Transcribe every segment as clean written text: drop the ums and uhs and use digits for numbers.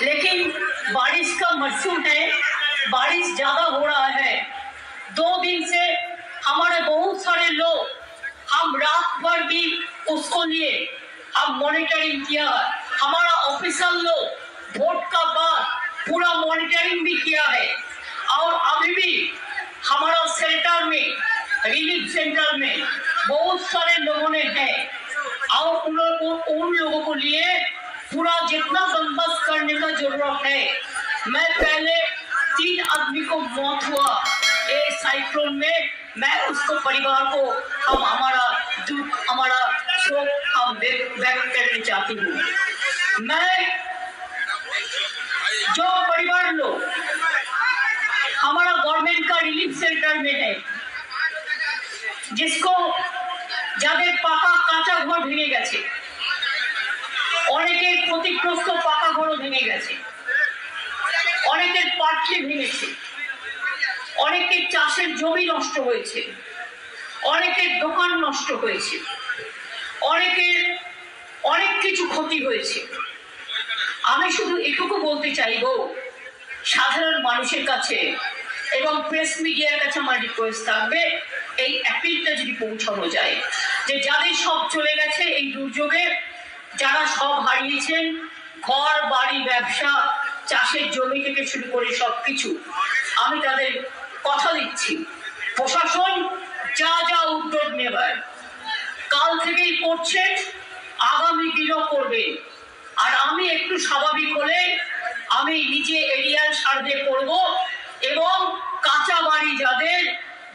लेकिन बारिश का मौसम है, बारिश ज्यादा हो रहा है। 2 दिन से हमारे बहुत सारे लोग, हम रात भर भी उसको लिए हम मॉनिटरिंग किया है। हमारा ऑफिसर लोग वोट का बाद पूरा मॉनिटरिंग भी किया है। और अभी भी हमारा सेंटर में, रिलीफ सेंटर में बहुत सारे लोगों ने है और उन लोगों को लिए पूरा जितना बंदोबस्त करने का जरूरत है। मैं पहले 3 आदमी को मौत हुआ ये साइक्लोन में, मैं उसको परिवार को हम हमारा दुख, हमारा शोक हम व्यक्त करना चाहती हूँ। मैं जो परिवार लोग हमारा गवर्नमेंट का रिलीफ सेंटर में है, जिसको যাদের পাকা কাঁচা ঘর ভেঙে গেছে, অনেকের ক্ষতিগ্রস্ত পাকা ঘরও ভেঙে গেছে, অনেকের পাটলি ভেঙেছে, অনেকের চাষের জমি নষ্ট হয়েছে, অনেকের দোকান নষ্ট হয়েছে, অনেকের অনেক কিছু ক্ষতি হয়েছে। আমি শুধু এটুকু বলতে চাইবো সাধারণ মানুষের কাছে এবং প্রেস মিডিয়ার কাছে আমার রিকোয়েস্ট থাকবে, এই অ্যাপিলটা যদি পৌঁছানো যায় যে যাদের সব চলে গেছে এই দুর্যোগে, যারা সব হারিয়েছেন, ঘর বাড়ি ব্যবসা চাষের জমি থেকে শুরু করে সবকিছু, আমি তাদের কথা দিচ্ছি প্রশাসন যা যা উদ্যোগ নেবার কাল থেকেই করছে, আগামী দিনও করবে। আর আমি একটু স্বাভাবিক হলে আমি নিজে এরিয়ার সার্ভে করব এবং কাঁচা বাড়ি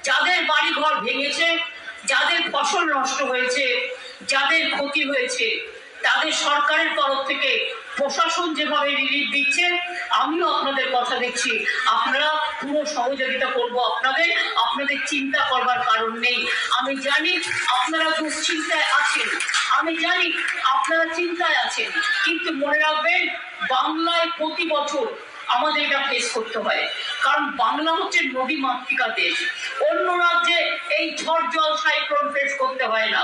যাদের বাড়ি ঘর ভেঙেছে, যাদের ফসল নষ্ট হয়েছে, যাদের ক্ষতি হয়েছে, তাদের সরকারের তরফ থেকে প্রশাসন যেভাবে রিলিফ দিচ্ছে, আমিও আপনাদের কথা দিচ্ছি, আপনারা পুরো সহযোগিতা করব আপনাদের চিন্তা করবার কারণ নেই। আমি জানি আপনারা দুশ্চিন্তায় আছেন, আমি জানি আপনারা চিন্তায় আছেন, কিন্তু মনে রাখবেন বাংলায় প্রতি বছর আমাদের এটা ফেস করতে হয়, কারণ বাংলা হচ্ছে নদী মাতৃকা দেশ। অন্য রাজ্যে এই ঝড় জল সাইক্লোন ফেস করতে হয় না।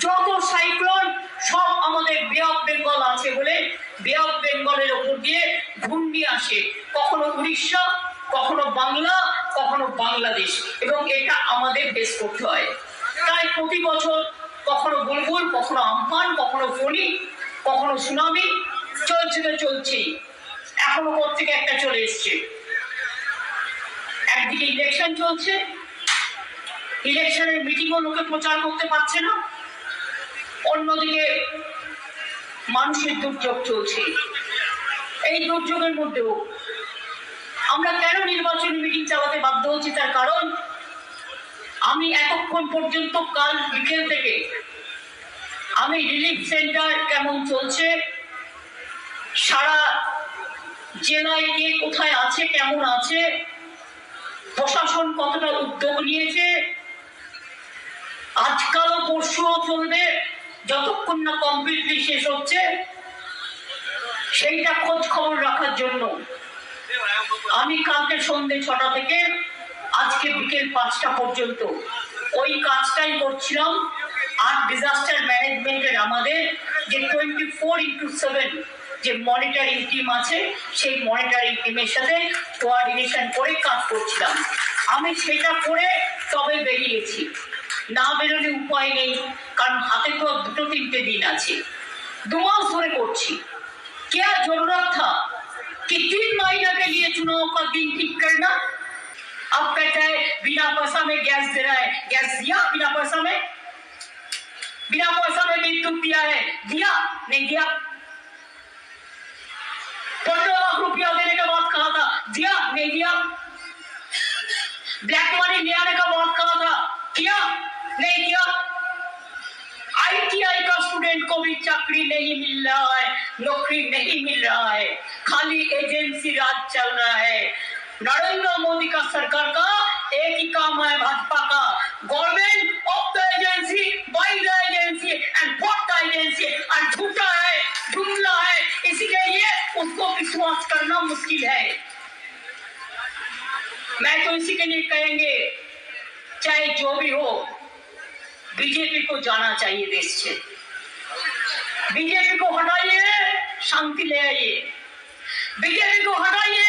যত সাইক্লোন সব আমাদের বে অফ বেঙ্গল আছে বলে বে অফ বেঙ্গলের ওপর দিয়ে ঘূর্ণি আসে, কখনো উড়িষ্যা, কখনো বাংলা, কখনো বাংলাদেশ, এবং এটা আমাদের ফেস করতে হয়। তাই প্রতি বছর কখনো বুলবুল, কখনো আমফান, কখনো ফণি, কখনো সুনামি চলছে তো চলছেই। এখনো কোথেকে একটা চলে এসছে। একদিকে ইলেকশন চলছে, ইলেকশনের মিটিংও লোকে প্রচার করতে পারছে না, অন্যদিকে মানুষের দুর্যোগ চলছে। এই দুর্যোগের মধ্যেও আমরা কেন নির্বাচনী মিটিং চালাতে বাধ্য হচ্ছি, তার কারণ আমি এতক্ষণ পর্যন্ত কাল বিকেল থেকে আমি রিলিফ সেন্টার কেমন চলছে, সারা জেলায় কে কোথায় আছে, কেমন আছে, প্রশাসন কতটা উদ্যোগ নিয়েছে, আজকালও পরশুও চলবে যতক্ষণ না কমপ্লিটলি শেষ হচ্ছে, সেইটা খোঁজ খবর রাখার জন্য আমি কালকে সন্ধ্যে 6টা থেকে আজকে বিকেল 5টা পর্যন্ত ওই কাজটাই করছিলাম। আর ডিজাস্টার ম্যানেজমেন্টের আমাদের যে 24x7 যে মনিটরিং টিম আছে, সেই মনিটরিং টিমের সাথে কোঅর্ডিনেশন করে কাজ করছিলাম। আমি সেটা করে তবে বেরিয়েছি, না বেরোলে উপায় নেই, কারণ হাতে তো 2-3টে দিন আছে। 2 মাস ধরে করছি। क्या जरूरत था कि 3 महीने के लिए चुनाव का दिन ठीक करना? अब कहता है बिना पैसा में गैस दे रहा है, गैस दिया बिना पैसा में? बिना पैसा में विद्युत दिया है, दिया नहीं दिया? 15 लाख रुपया देने का बात कहा था, दिया नहीं दिया? ब्लैक मनी ले आने का बात कहा था, किया नहीं किया? आईटीआई का स्टूडेंट को भी चाकरी नहीं मिल रहा है, नौकरी नहीं मिल रहा है, खाली एजेंसी राज चल रहा है। नरेंद्र मोदी का सरकार का एक ही काम है, भाजपा का, government of the agency, by the agency and for the agency, और झूठा है, जुमला है, इसी के लिए उसको विश्वास करना मुश्किल है। मैं तो इसी के लिए कहेंगे, चाहे जो भी हो, बीजेपी को जाना चाहिए देश से। बीजेपी को हटाइए, शांति ले आइए। बीजेपी को हटाइए,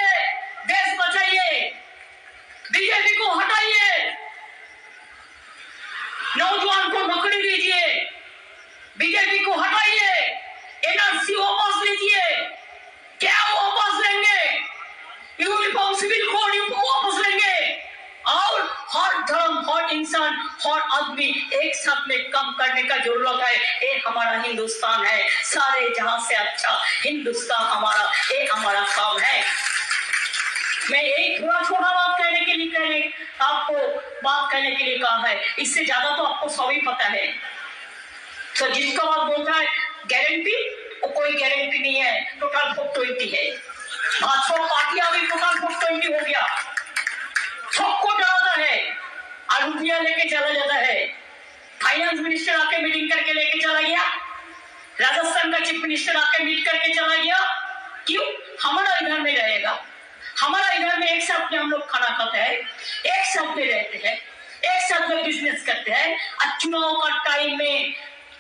देश बचाइए। बीजेपी को हटाइए, नौजवान को नौकरी दीजिए। बीजेपी को हटाइए, एनआरसी वापस लीजिए। क्या वापस लेंगे? यूनिफॉर्म सिविल कोड वापस लेंगे और हर धर्म, हर इंसान, हर आदमी एक साथ में काम करने का जरूरत है। ये हमारा हिंदुस्तान है, सारे जहां से अच्छा हिंदुस्तान हमारा, ये हमारा काम है। मैं एक थोड़ा छोटा बात कहने के लिए आपको बात कहने के लिए कहा है, इससे ज्यादा तो आपको सभी पता है। तो जिसका बात बोलता है गारंटी, वो कोई गारंटी नहीं है। टोटल 420 है। भाजपा पार्टी अभी टोटल 420 हो गया। सबको डराता है और रुपया लेके चला जाता है। फाइनेंस मिनिस्टर आके मीटिंग करके लेके चला गया, राजस्थान का चीफ मिनिस्टर आके मीट करके चला गया। क्यों? हमारा इधर में रहेगा, हमारा इधर में एक साथ में हम लोग खाना खाते हैं, एक साथ में रहते हैं, एक साथ में बिजनेस करते हैं। और चुनाव का टाइम में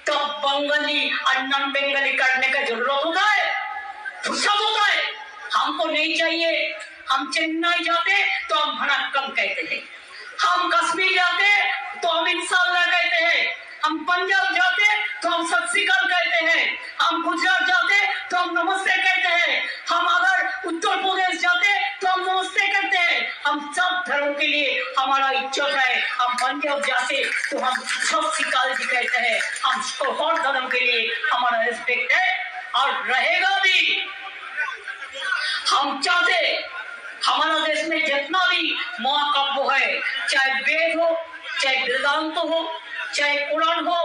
तो बंगाली और नॉन बंगाली काटने का जरूरत होता है, फुर्सत होता है। हमको नहीं चाहिए। हम चेन्नई जाते तो हम भड़क्कम कहते हैं, हम कश्मीर जाते तो हम इंशाल्लाह कहते हैं, हम पंजाब जाते तो हम सत श्री अकाल कहते हैं, हम गुजरात जाते तो हम नमस्ते कहते हैं, हम अगर उत्तर प्रदेश जाते तो हम नमस्ते कहते हैं। हम सब धर्मों के लिए हमारा इज्जत है। हम पंजाब जाते तो हम सत श्री अकाल जी कहते हैं। हम हर धर्म के लिए हमारा रिस्पेक्ट है और रहेगा भी। हम चाहते हमारा देश में जितना भी महाकाव्य है, चाहे वेद हो, चाहे वेदांत हो, चाहे कुरान हो,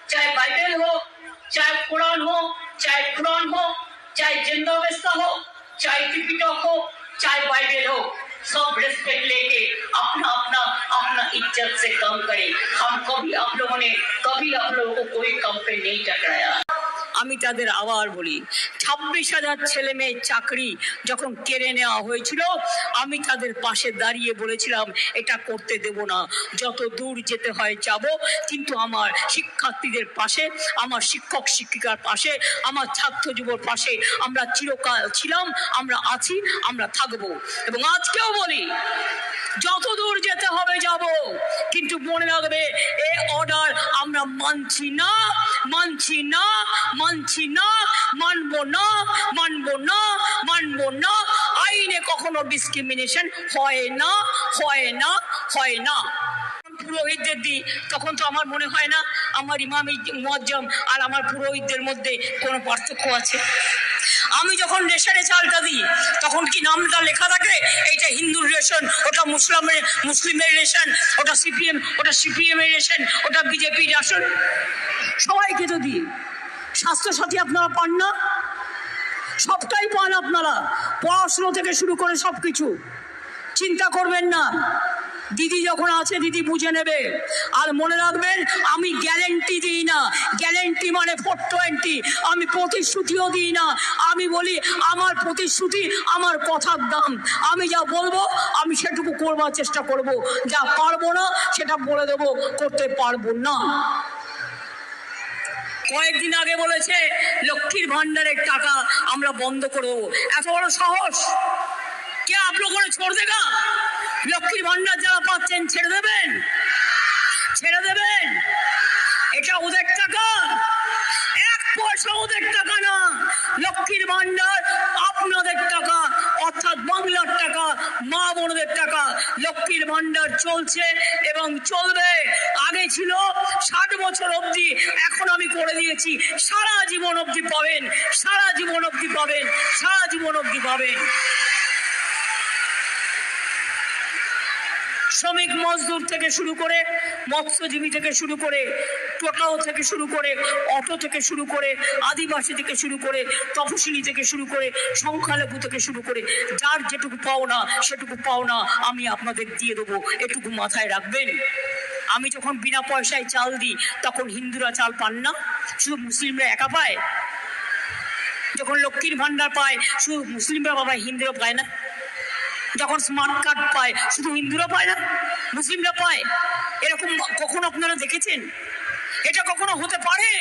चाहे बाइबल हो, चाहे कुरान हो, चाहे कुरान हो, चाहे जिंदावेस्ता हो, चाहे त्रिपिटक हो, चाहे बाइबल हो, सब रेस्पेक्ट लेके अपना अपना अपना इज्जत से काम करें। हम कभी आप लोगों को कोई काम पे नहीं टकराया। আমি তাদের আবার বলি, 26,000 ছেলে মেয়ের চাকরি যখন কেড়ে নেওয়া হয়েছিল, আমি তাদের পাশে দাঁড়িয়ে বলেছিলাম এটা করতে দেব না, যত দূর যেতে হয় যাব, কিন্তু আমার শিক্ষার্থীদের পাশে, আমার শিক্ষক শিক্ষিকার পাশে, আমার ছাত্র যুবর পাশে আমরা চিরকাল ছিলাম, আমরা আছি, আমরা থাকবো। এবং আজকেও বলি যত দূর যেতে হবে যাব, কিন্তু মনে রাখবে এই অর্ডার আমরা মানছি না, মানছি না, মানছি না, মানবো না, মানবো না, মানবো না। আইনে কখনো ডিসক্রিমিনেশন হয় না, হয় না, হয় না। পুরোহিতদের দিই তখন তো আমার মনে হয় না আমার ইমাম মুয়াজ্জম আর আমার পুরোহিতদের মধ্যে কোনো পার্থক্য আছে। আমি যখন রেশনে চালটা দিই তখন কি নামটা লেখা থাকে এইটা হিন্দুর রেশন, ওটা মুসলিমের রেশন, ওটা সিপিএম, ওটা সিপিএম এর রেশন, ওটা বিজেপির রেশন? সবাইকে তো দিই। স্বাস্থ্যসাথী আপনারা পান না? সবটাই পান আপনারা, পড়াশুনো থেকে শুরু করে সবকিছু। চিন্তা করবেন না, দিদি যখন আছে দিদি বুঝে নেবে। আর মনে রাখবেন আমি গ্যারেন্টি দিই না, গ্যারেন্টি মানে 420। আমি প্রতিশ্রুতিও দিই না। আমি বলি আমার প্রতিশ্রুতি আমার কথার দাম। আমি যা বলবো আমি সেটুকু করবার চেষ্টা করব, যা পারবো না সেটা বলে দেবো করতে পারবো না। কয়েকদিন আগে বলেছে লক্ষ্মীর ভান্ডারের টাকা আমরা বন্ধ করে দেবো। এত বড় সাহস! কে आप लोगों ने छोड़ देगा? লক্ষ্মীর ভান্ডার যারা পাচ্ছেন ছেড়ে দেবেন? ছেড়ে দেবেন? এটা ওদের টাকা, 1 পয়সা ওদের টাকা না। লক্ষ্মীর ভান্ডার আপনাদের টাকা, অর্থাৎ বাংলার টাকা, মা বোনদের টাকা। লক্ষ্মীর ভান্ডার চলছে এবং চলবে। আগে ছিল 60 বছর অবধি, এখন আমি করে দিয়েছি সারা জীবন অবধি পাবেন, সারা জীবন অবধি পাবেন, সারা জীবন অবধি পাবেন। শ্রমিক মজদুর থেকে শুরু করে, মৎস্যজীবী থেকে শুরু করে, টোটাও থেকে শুরু করে, অটো থেকে শুরু করে, আদিবাসী থেকে শুরু করে, তপশিলি থেকে শুরু করে, সংখ্যালঘু থেকে শুরু করে, যার যেটুকু পাওনা সেটুকু পাওনা আমি আপনাদের দিয়ে দেবো, এটুকু মাথায় রাখবেন। আমি যখন বিনা পয়সায় চাল দিই তখন হিন্দুরা চাল পান না, শুধু মুসলিমরা একা পায়। যখন লক্ষ্মীর ভান্ডার পায় শুধু মুসলিমরা পায়, হিন্দুরা পায় না। যখন স্মার্ট কার্ড পায় শুধু হিন্দুরা পায় না, মুসলিমরা পায়। এরকম কখনো আপনারা দেখেছেন? এটা কখনো হতে পারে?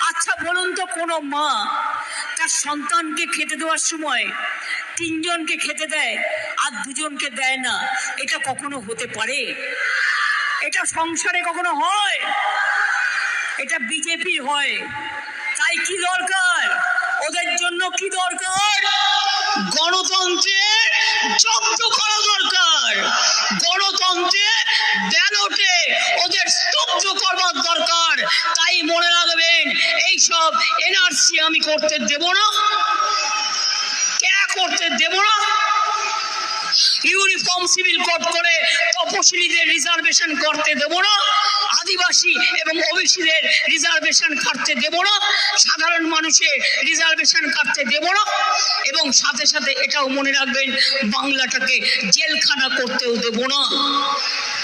আচ্ছা বলুন তো, কোনো মা তার তার সন্তানকে খেতে দেওয়ার সময় 3 জনকে খেতে দেয় আর 2 জনকে দেয় না, এটা কখনো হতে পারে? এটা সংসারে কখনো হয়? এটা বিজেপি হয়। তাই কি দরকার ওদের জন্য? কি দরকার? গণতন্ত্রের জব্দ করা দরকার, গণতন্ত্রের ব্যালটে ওদের স্তব্ধ করবার দরকার। তাই মনে রাখবেন, এইসব এনআরসি আমি করতে দেব না, করতে দেব না। ইউনিফর্ম সিভিল কোড করে তপশিলীদের রিজার্ভেশন করতে দেব না, আদিবাসী এবং ওবিসিদের রিজার্ভেশন কাটতে দেব না, সাধারণ মানুষের রিজার্ভেশন কাটতে দেব না। এবং সাথে সাথে এটাও মনে রাখবেন, বাংলাটাকে জেলখানা করতেও দেব না।